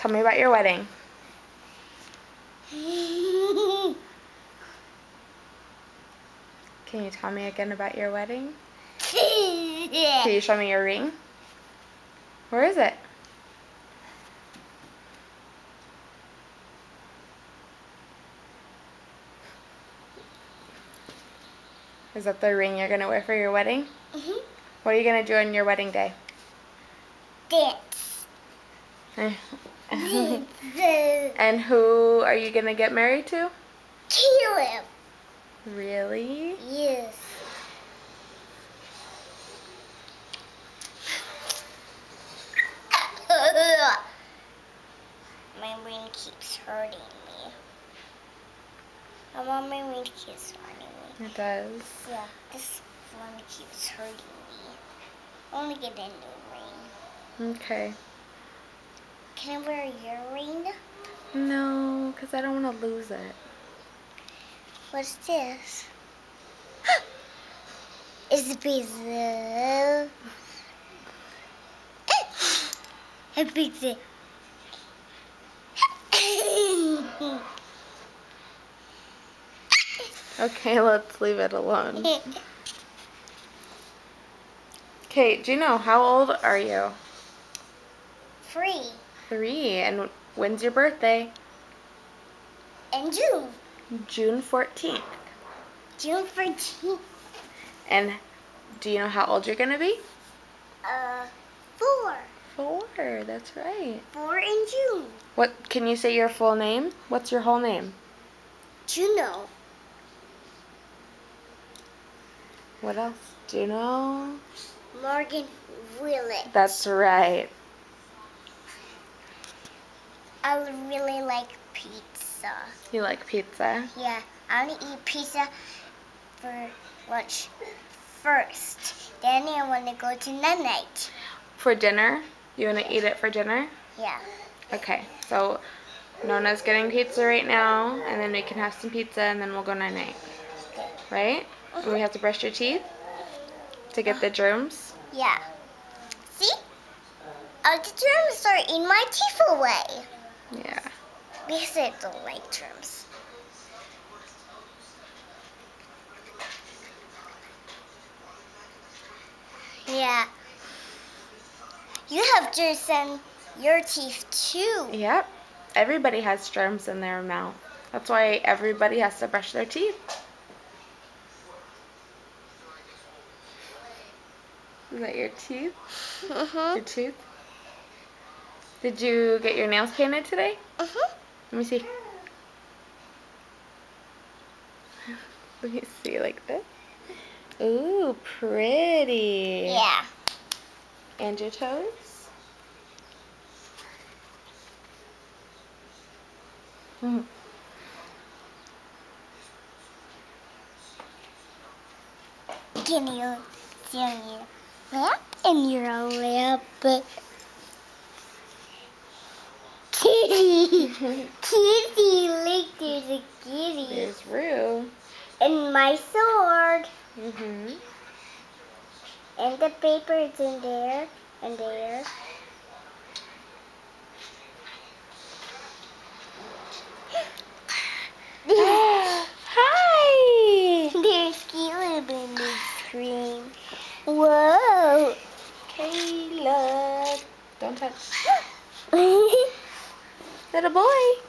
Tell me about your wedding. Can you tell me again about your wedding? Can you show me your ring? Where is it? Is that the ring you're going to wear for your wedding? Mm-hmm. What are you going to do on your wedding day? Dance. And who are you going to get married to? Caleb. Really? Yes. My ring keeps hurting me. My ring keeps hurting me. It does. Yeah, this one keeps hurting me. I want to get a new ring. Okay. Can I wear your ring? No, because I don't want to lose it. What's this? It's a pizza. A pizza. Okay, let's leave it alone. Kate, Juno, how old are you? 3. 3. And when's your birthday? In June. June 14th. June 14th. And do you know how old you're going to be? 4. 4, that's right. 4 in June. What, can you say your full name? What's your whole name? Juno. What else? Juno? Morgan Willett. That's right. I really like pizza. You like pizza? Yeah, I want to eat pizza for lunch first. Then I want to go to night. For dinner? You want to eat it for dinner? Yeah. Okay, so Nona's getting pizza right now, and then we can have some pizza, and then we'll go night-night. Okay. Right? And we have to brush your teeth to get the germs. Yeah. See? The germs are in my teeth away. Yeah. Because I don't like germs. Yeah. You have germs in your teeth too. Yep. Everybody has germs in their mouth. That's why everybody has to brush their teeth. Is that your teeth? Your tooth? Did you get your nails painted today? Let me see. Let me see, like this. Ooh, pretty. Yeah. And your toes? Can you see your lip and your lip? Kitty! Kitty! Look, there's a kitty. There's Rue. And my sword. And the paper is in there and there. Hi! There's Caleb in the screen. Whoa! Caleb. Don't touch. Little boy.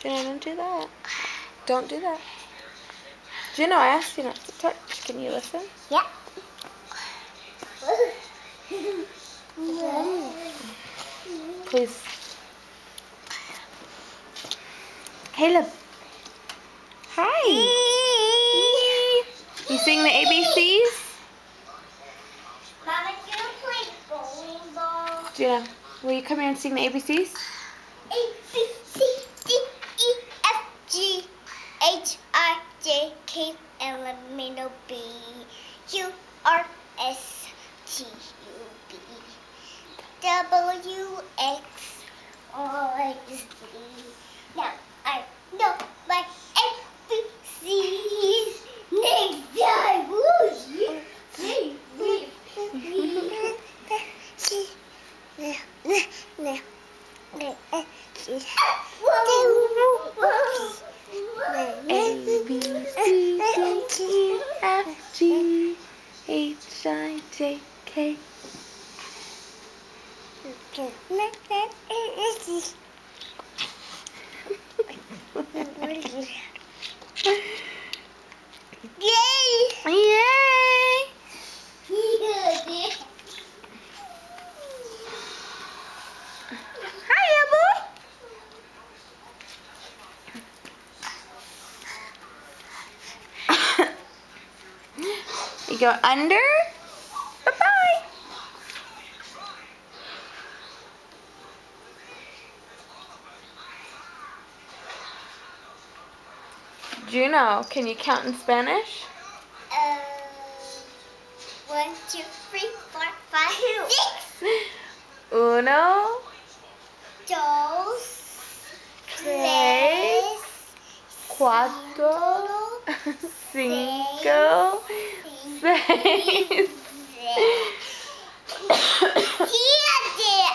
Juno, don't do that. Don't do that. Juno, I asked you not to touch. Can you listen? Yeah. Please. Caleb. Hi. You sing the ABCs? Mama, can I play bowling ball? Juno, will you come here and sing the ABCs? A, B, C, D, E, F, G, H, I, J, K, L, M, N, O, P, Q, R, S, T, U, V, W, X, Y, Z. Now I know my ABCs. Next time, will you sing with me? A, B, C, D, E, F, G, H, I, J, K. Yay! Yay! Hi, Emma. You go under. Bye-bye. Juno, can you count in Spanish? 1, 2, 3, 4, 5, 6. Uno, Dos, tres, cuatro, cinco, seis, 8, 9, 10.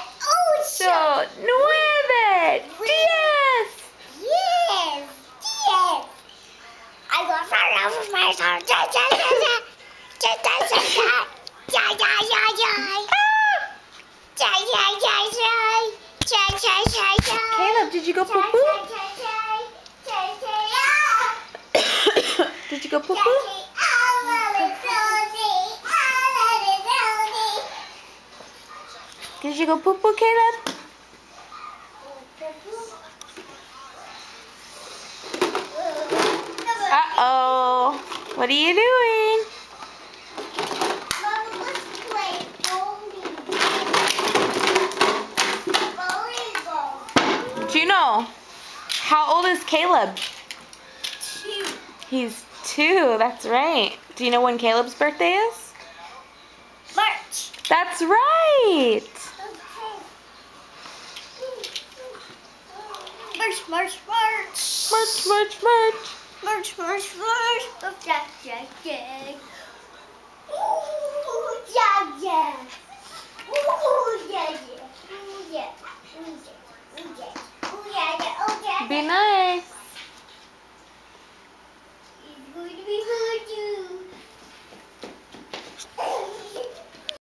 Yes, yes. I got far over my heart. Caleb, did you go poo-poo? Did you go poo-poo? Did you go poo-poo, Caleb? Uh-oh. What are you doing? Juno, how old is Caleb? 2. He's 2, that's right. Do you know when Caleb's birthday is? March. That's right. March, March, March. March, March, March. March, March, March. Oh, Jack, Jack, Jack. Ooh, Jack, Jack. Ooh, yeah, yeah. Ooh, yeah. Ooh, yeah. Ooh, yeah. Ooh, yeah, yeah. Ooh, yeah. Be nice.